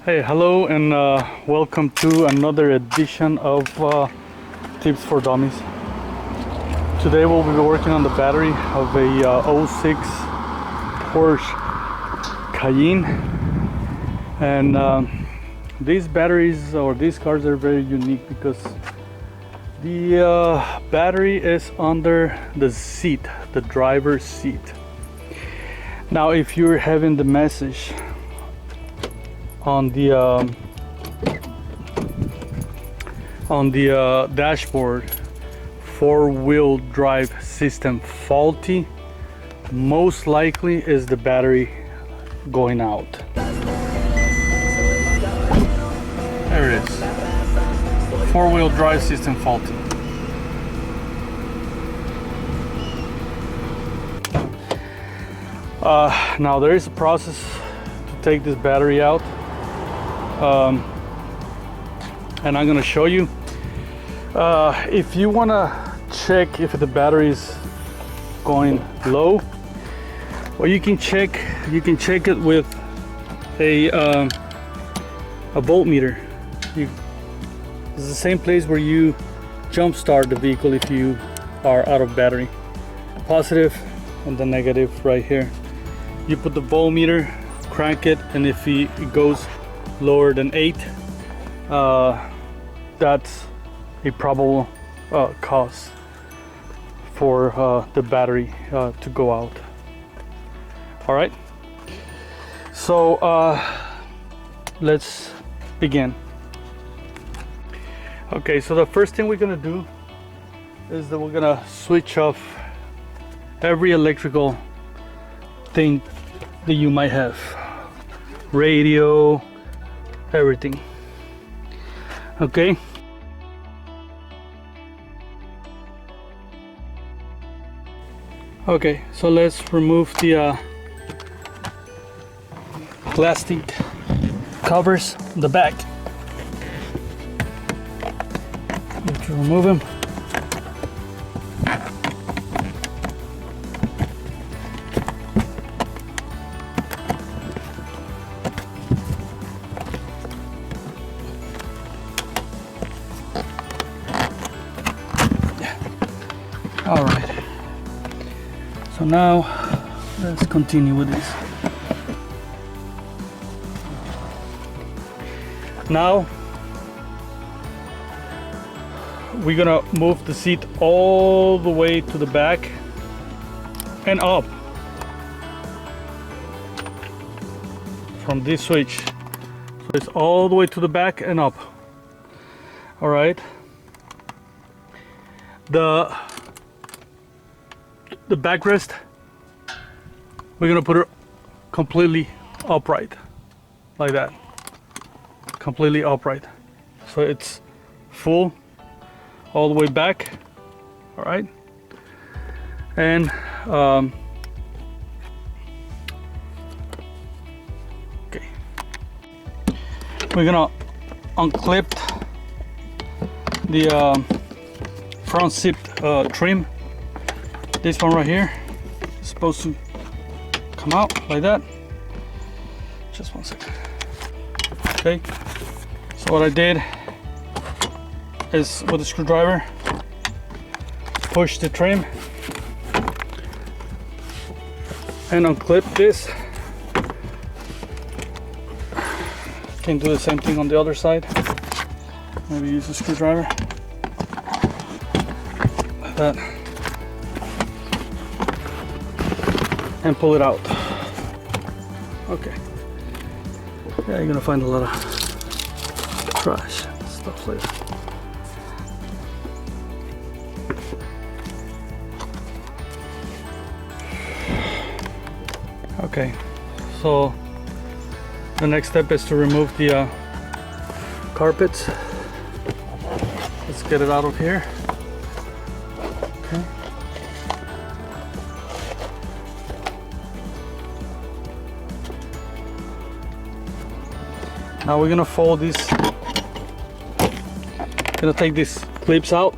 Hey, hello, and welcome to another edition of Tips for Dummies. Today we'll be working on the battery of a '06 Porsche Cayenne, and these batteries or these cars are very unique because the battery is under the seat, the driver's seat. Now, if you're having the message on the dashboard, four-wheel drive system faulty, most likely is the battery going out. There it is. Four-wheel drive system faulty. Now there is a process to take this battery out. And I'm gonna show you. If you wanna check if the battery is going low, well, you can check it with a voltmeter. It's the same place where you jump start the vehicle if you are out of battery. Positive and the negative right here. You put the voltmeter, crank it, and if it goes lower than 8, that's a probable cause for the battery to go out. All right, so let's begin. Okay, so the first thing we're gonna do is that we're gonna switch off every electrical thing that you might have, radio, everything. Okay, so let's remove the plastic covers on the back. Need to remove them. All right, so now let's continue with this. Now we're gonna move the seat all the way to the back and up from this switch. So it's all the way to the back and up. All right, the backrest, we're gonna put it completely upright, like that, completely upright, so it's full all the way back. All right, and okay, we're gonna unclip the front seat trim. This one right here is supposed to come out like that. Just one second. Okay, so what I did is with a screwdriver push the trim and unclip this. Can do the same thing on the other side. Maybe use a screwdriver like that and pull it out. Okay. Yeah, you're gonna find a lot of trash and stuff like that. Okay, so the next step is to remove the carpets. Let's get it out of here. Okay. Now we're gonna fold these. Gonna take these clips out.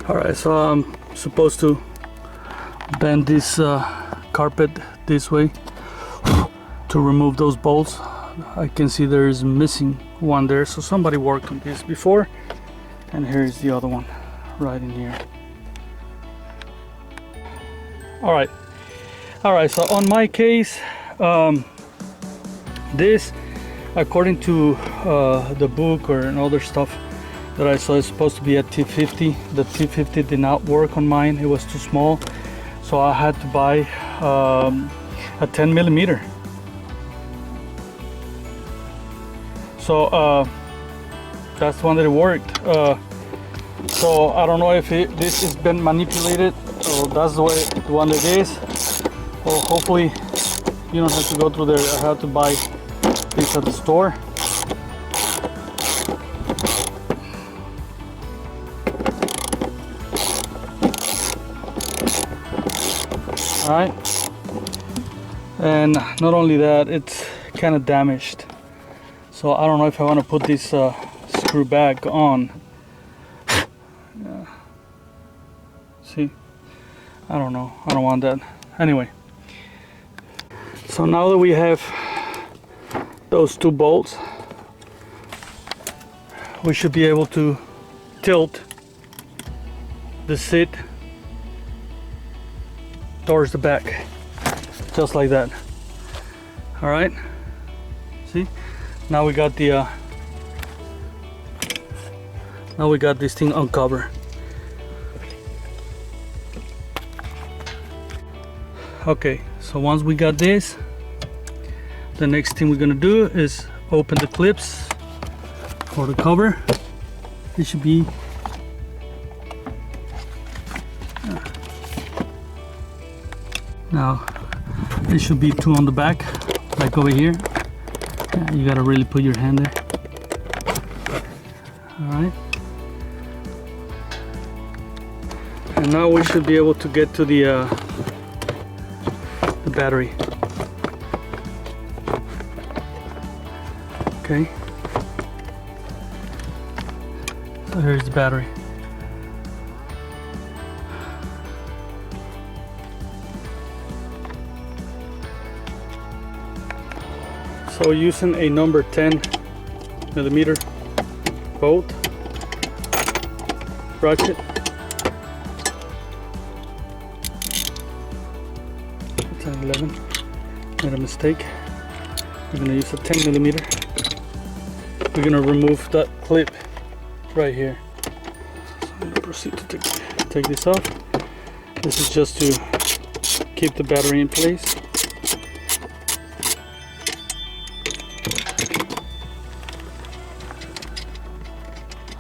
Alright, so I'm supposed to bend this carpet this way to remove those bolts. I can see there is missing one there, so somebody worked on this before, and here's the other one right in here. Alright, so on my case, this, according to the book or other stuff that I saw, is supposed to be a T50. The T50 did not work on mine, it was too small, so I had to buy a 10 millimeter. So that's the one that worked. So I don't know if this has been manipulated, or that's the one that is. Well, hopefully you don't have to go through there. I have to buy this at the store. All right, and not only that, it's kind of damaged. So I don't know if I want to put this screw back on. Yeah. See, I don't know. I don't want that. Anyway, so now that we have those two bolts, we should be able to tilt the seat towards the back, just like that. All right. See, now we got the now we got this thing uncovered. Okay, so once we got this, the next thing we're gonna do is open the clips for the cover. It should be now it should be two on the back, like over here. Yeah, you gotta really put your hand there. All right, and now we should be able to get to the battery. Okay, so here's the battery. So using a number 10 millimeter bolt, ratchet, it's an 11, made a mistake. We're going to use a 10 millimeter. We're going to remove that clip right here. So I'm going to proceed to take this off. This is just to keep the battery in place.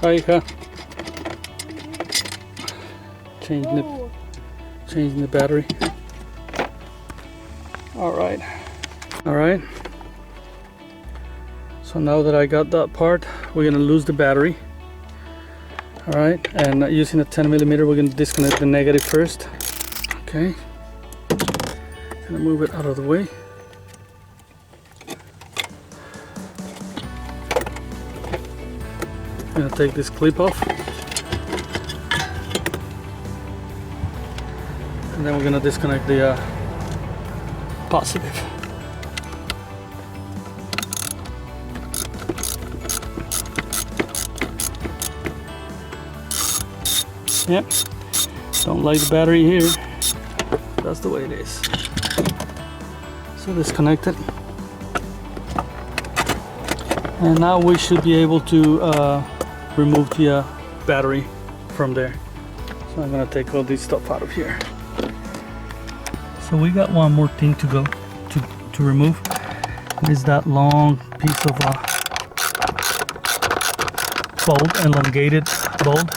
Hi, changing the battery. All right. So now that I got that part, we're gonna lose the battery. All right, and using a 10 millimeter, we're gonna disconnect the negative first. Okay. Gonna move it out of the way. I'm gonna take this clip off, and then we're gonna disconnect the positive. Yep, don't like the battery here. That's the way it is. So disconnect it, and now we should be able to remove the battery from there. So I'm gonna take all this stuff out of here. So we got one more thing to go to remove. It is that long piece of bolt, elongated bolt.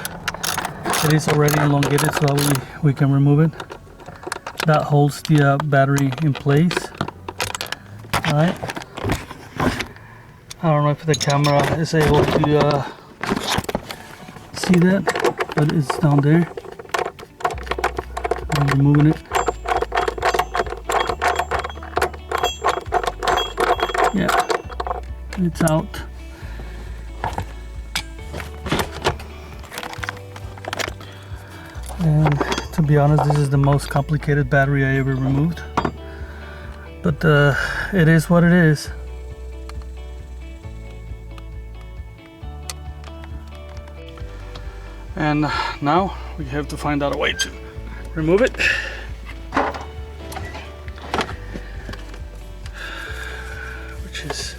It is already elongated, so we can remove it. That holds the battery in place. All right. I don't know if the camera is able to see that, but it's down there. I'm removing it. Yeah, it's out. be honest, this is the most complicated battery I ever removed, but it is what it is. And now we have to find out a way to remove it. Which is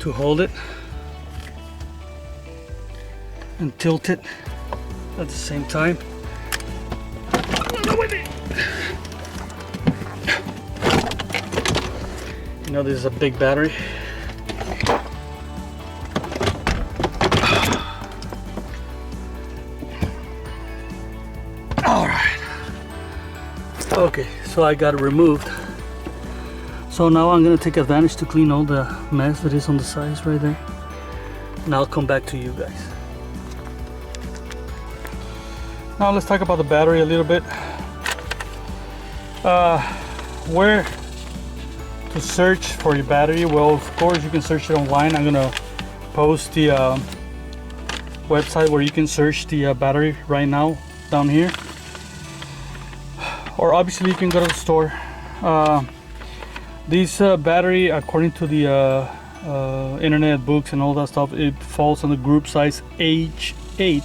to hold it and tilt it at the same time. You know, this is a big battery. All right. Okay, so I got it removed. So now I'm gonna take advantage to clean all the mess that is on the sides right there. And I'll come back to you guys. Now let's talk about the battery a little bit. Where to search for your battery? Well, of course you can search it online. I'm gonna post the website where you can search the battery right now down here. Or obviously you can go to the store. This battery, according to the internet books and all that stuff, it falls on the group size H8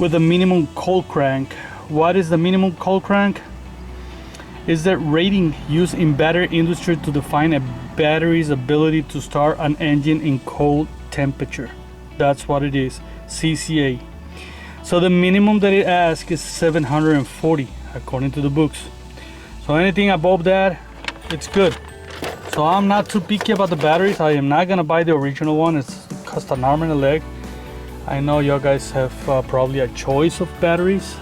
with a minimum cold crank. What is the minimum cold crank? Is the rating used in battery industry to define a battery's ability to start an engine in cold temperature. That's what it is, CCA. So the minimum that it asks is 740 according to the books. So anything above that, it's good. So I'm not too picky about the batteries. I am not gonna buy the original one. It costs an arm and a leg. I know you guys have probably a choice of batteries.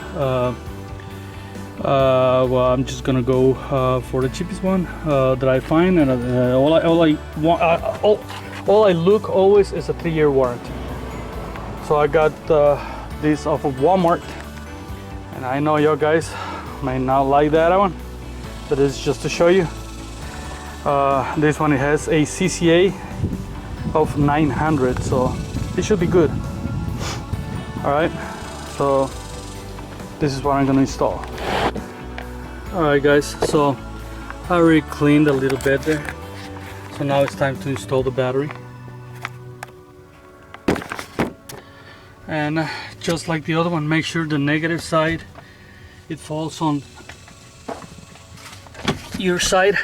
Well, I'm just gonna go for the cheapest one that I find, and all I look always is a 3-year warranty. So I got this off of Walmart, and I know you guys may not like that one, but it's just to show you. This one, it has a CCA of 900, so it should be good. All right, so this is what I'm gonna install. All right guys, so I already cleaned a little bit there, so now it's time to install the battery. And just like the other one, make sure the negative side, it falls on your side.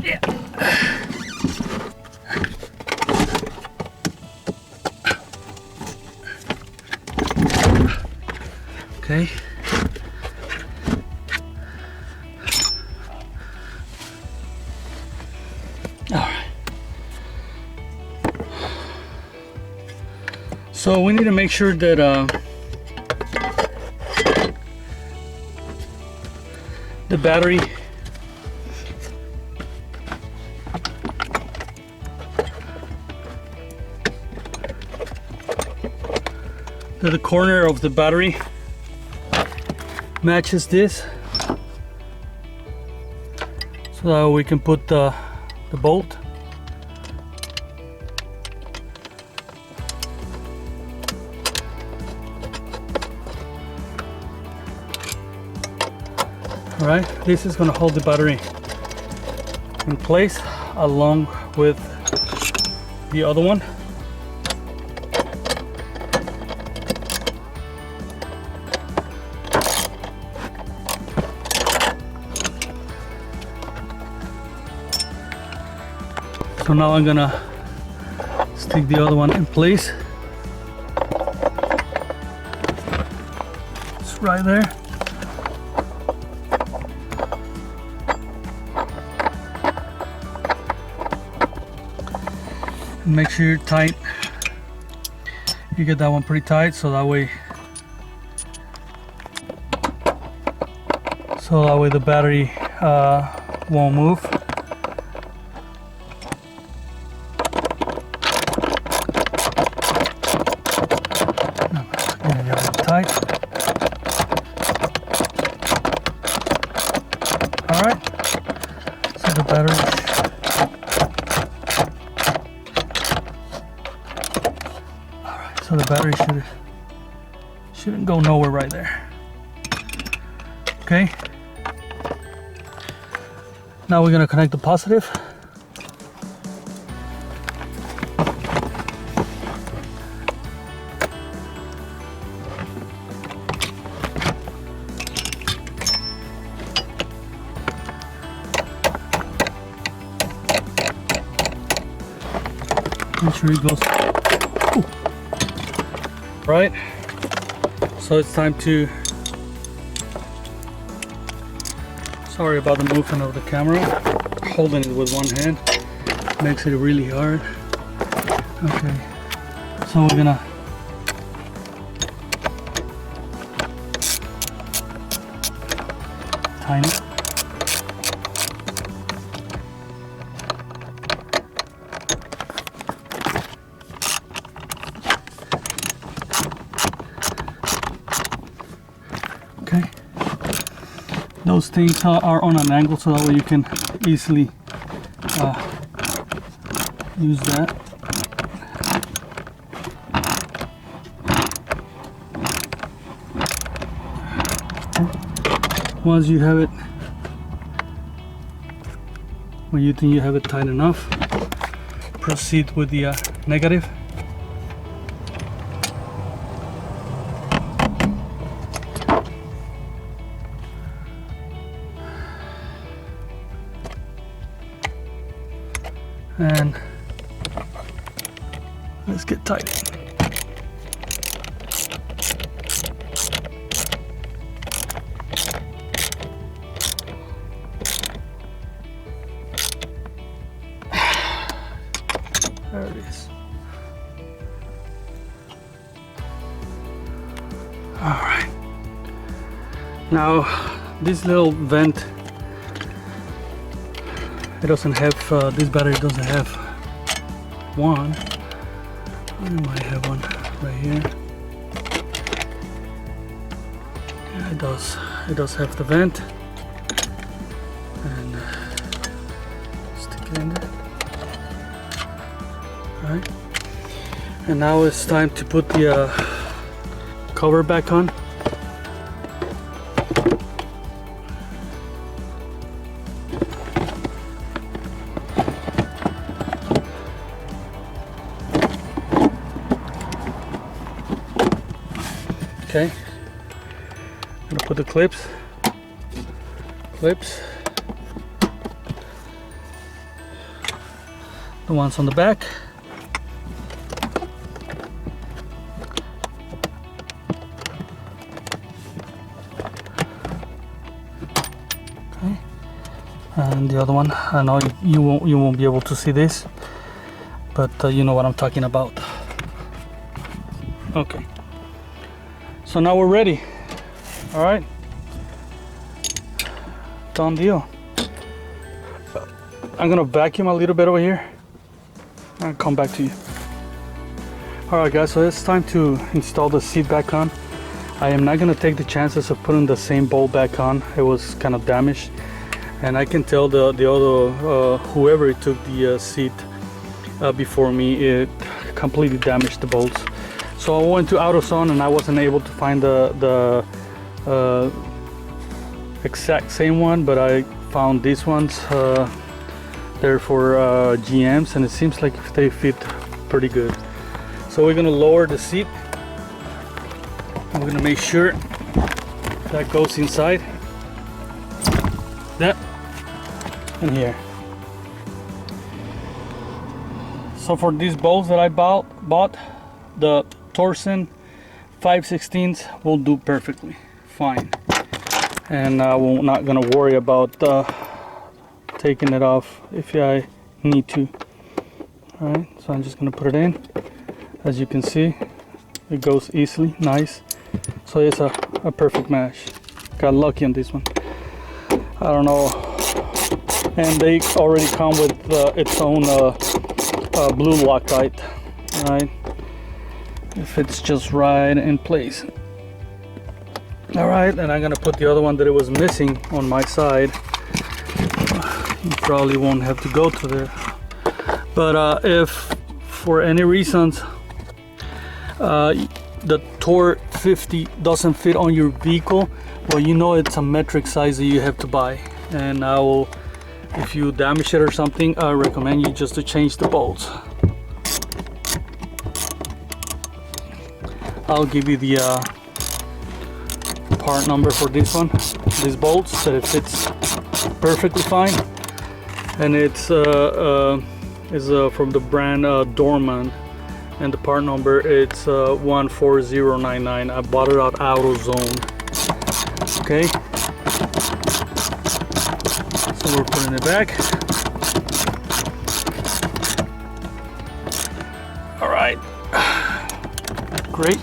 Yeah. Okay. All right. So we need to make sure that the battery the corner of the battery matches this, so that we can put the bolt. All right, this is going to hold the battery in place along with the other one. So now I'm gonna stick the other one in place. It's right there. And make sure you're tight. You get that one pretty tight, so that way the battery won't move. Tight. All right, so the battery. All right, so the battery shouldn't go nowhere right there. Okay. Now we're gonna connect the positive. Make sure it goes. Ooh. Right. So it's time to. Sorry about the movement of the camera. Holding it with one hand makes it really hard. Okay. So we're gonna. Tighten it. Okay, those things are on an angle so that way you can easily use that. Okay. Once you have it, when you think you have it tight enough, proceed with the negative. And let's get tight. There it is. All right. Now this little vent, it doesn't have, this battery doesn't have one. It might have one right here. Yeah, it does. It does have the vent. And stick it in there. Alright. And now it's time to put the cover back on. Okay, I'm gonna put the clips, the ones on the back. Okay, and the other one. I know you won't be able to see this, but you know what I'm talking about. Okay. So now we're ready. All right, done deal. I'm gonna vacuum a little bit over here and come back to you. All right guys, so it's time to install the seat back on. I am not gonna take the chances of putting the same bolt back on. It was kind of damaged, and I can tell the other whoever took the seat before me, it completely damaged the bolts. So I went to AutoZone and I wasn't able to find the exact same one, but I found these ones. They're for GMs, and it seems like they fit pretty good. So we're gonna lower the seat. I'm gonna make sure that goes inside. That and here. So for these bolts that I bought, the Torsen 5/16 will do perfectly fine, and I'm not gonna worry about taking it off if I need to. All right, so I'm just gonna put it in. As you can see, it goes easily, nice. So it's a perfect match. Got lucky on this one. I don't know, and they already come with its own blue Loctite, right? If it's just right in place. All right, and I'm gonna put the other one that it was missing on my side. You probably won't have to go to there, but if for any reasons the Tor 50 doesn't fit on your vehicle, well, you know it's a metric size that you have to buy. And I will, if you damage it or something, I recommend you just to change the bolts. I'll give you the part number for this one, these bolts, that it fits perfectly fine. And it's from the brand Dorman, and the part number it's 14099. I bought it at AutoZone. Okay, so we're putting it back. All right, great.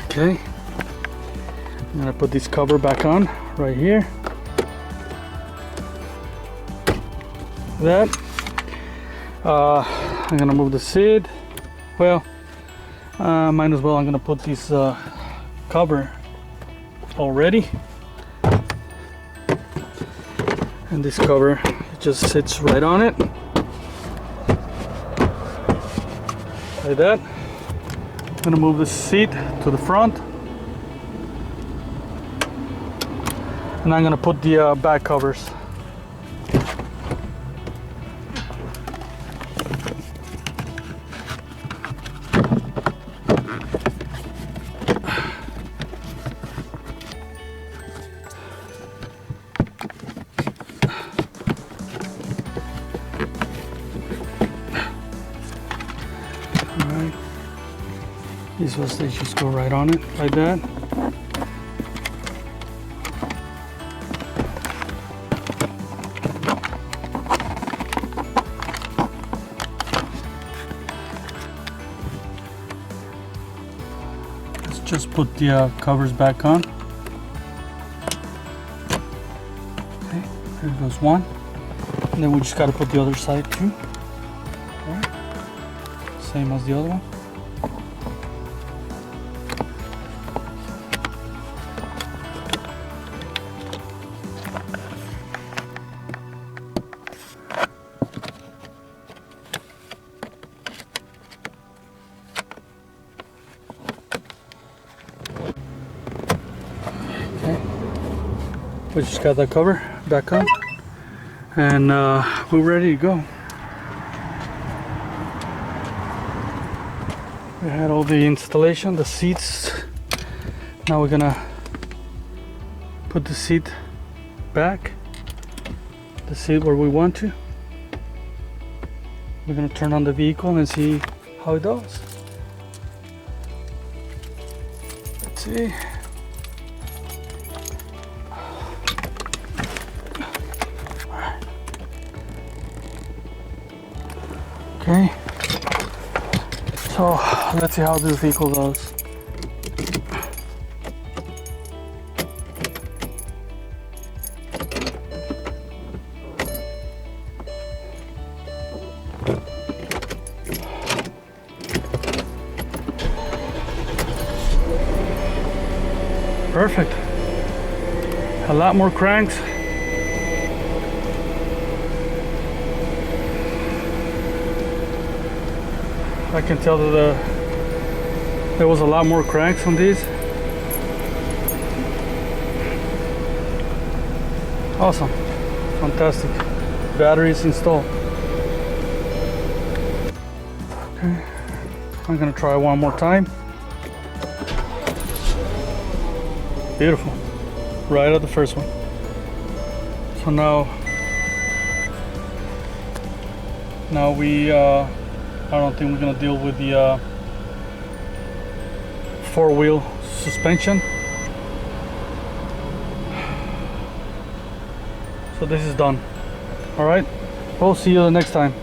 Okay, I'm gonna put this cover back on right here. That I'm gonna move the seat. Well, might as well. I'm gonna put this cover already, and this cover just sits right on it like that. I'm gonna move the seat to the front, and I'm gonna put the back covers. Alright, these ones, they just go right on it like that. Let's just put the covers back on. Okay, there goes one. And then we just got to put the other side too. Alright, same as the other one. We just got that cover back on, and we're ready to go. We had all the installation, the seats. Now we're gonna put the seat back, the seat where we want to. We're gonna turn on the vehicle and see how it does. Let's see. Okay, so let's see how this vehicle goes. Perfect. A lot more cranks. I can tell that there was a lot more cranks on these. Awesome, fantastic. Batteries installed. Okay, I'm gonna try one more time. Beautiful, right at the first one. So now we I don't think we're gonna deal with the four-wheel suspension. So this is done. All right, we'll see you the next time.